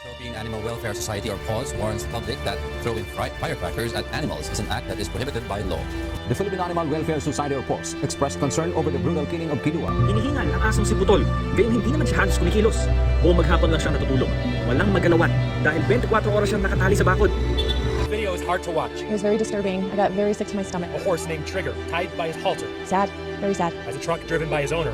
Philippine Animal Welfare Society, or PAWS, warns the public that throwing firecrackers at animals is an act that is prohibited by law. The Philippine Animal Welfare Society, or PAWS, expressed concern over the brutal killing of Kilua. Hinihingal ang asong si Putol, gayong hindi naman siya halos kumikilos. Buong maghapon lang siya natutulog. Walang magalawan dahil 24 oras siyang nakatali sa bakod. The video is hard to watch. It was very disturbing. I got very sick to my stomach. A horse named Trigger, tied by his halter, Sad. Very sad. has a truck driven by his owner.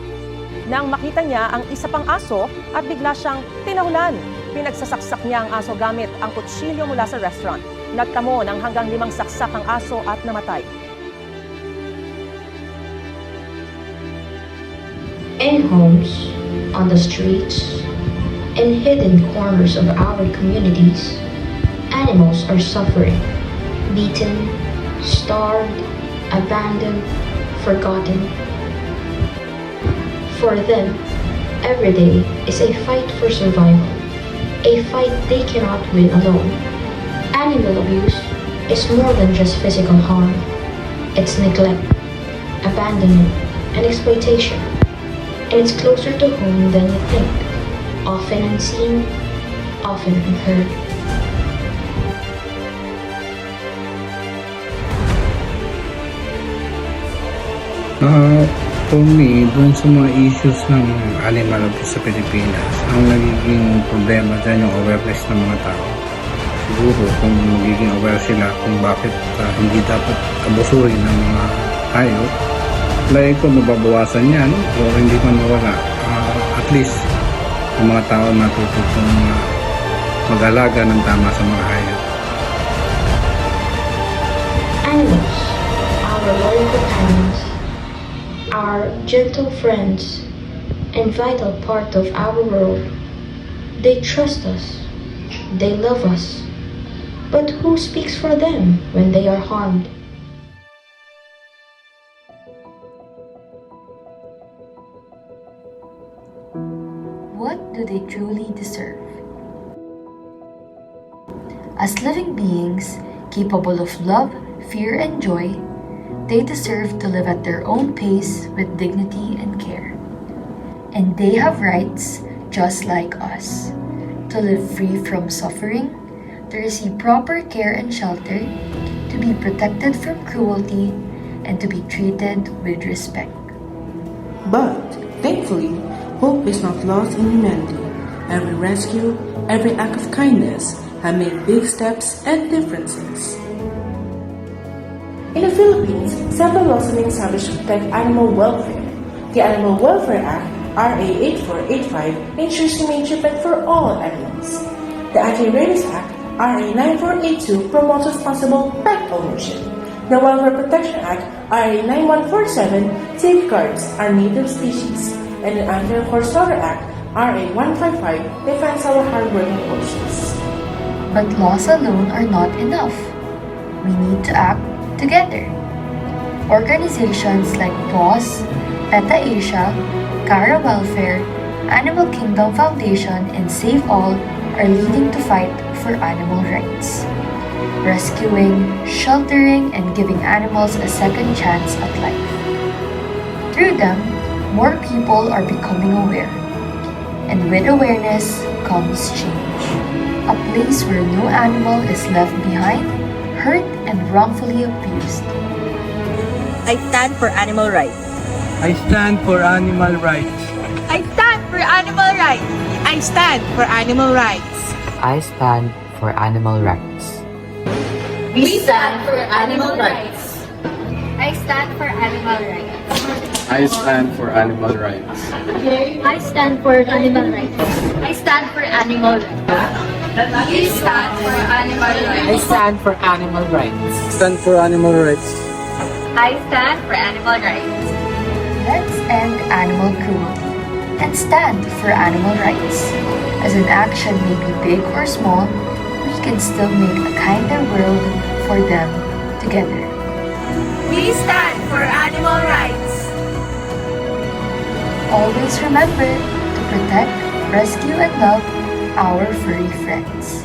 Nang makita niya ang isa pang aso at bigla siyang tinahulan. Pinagsasaksak niya ang aso gamit ang kutsilyo mula sa restaurant. Nagtamo ng hanggang 5 saksak ang aso at namatay. In homes, on the streets, in hidden corners of our communities, animals are suffering, beaten, starved, abandoned, forgotten. For them, every day is a fight for survival, a fight they cannot win alone. Animal abuse is more than just physical harm. It's neglect, abandonment, and exploitation. And it's closer to home than you think, often unseen, often unheard. For me, dun sa mga issues ng animal abuse sa Pilipinas, ang nagiging problema dyan yung awareness ng mga tao. Siguro kung magiging aware sila kung bakit hindi dapat abusuhin ng mga hayop, like kung mababawasan yan o hindi man mawala, at least ang mga tao natututong mag-alaga ng tama sa mga hayop. Animals, our loyal companions, our gentle friends, and vital part of our world. They trust us, they love us, but who speaks for them when they are harmed? What do they truly deserve? As living beings capable of love, fear, and joy, they deserve to live at their own pace with dignity and care. And they have rights just like us, to live free from suffering, to receive proper care and shelter, to be protected from cruelty, and to be treated with respect. But, thankfully, hope is not lost in humanity. Every rescue, every act of kindness have made big steps and differences. In the Philippines, several laws have been established to protect animal welfare. The Animal Welfare Act, RA 8485, ensures humane treatment for all animals. The Anti-Rabies Act, RA 9482, promotes responsible pet ownership. The Welfare Protection Act, RA 9147, safeguards our native species. And the Anti-Horse Slaughter Act, RA 155, defends our hardworking horses. But laws alone are not enough. We need to act together. Organizations like PAWS, PETA Asia, Cara Welfare, Animal Kingdom Foundation, and Save All are leading to fight for animal rights, rescuing, sheltering, and giving animals a second chance at life. Through them, more people are becoming aware, and with awareness comes change. A place where no animal is left behind, hurt, and wrongfully abused. I stand for animal rights. I stand for animal rights. I stand for animal rights. I stand for animal rights. I stand for animal rights. We stand for animal rights. I stand for animal rights. I stand for animal rights. I stand for animal rights. I stand for animal rights. We stand for animal rights. I stand for animal rights. Stand for animal rights. I stand for animal rights. Let's end animal cruelty and stand for animal rights. As an action may be big or small, we can still make a kinder world for them together. We stand for animal rights. Always remember to protect, rescue, and love our furry friends.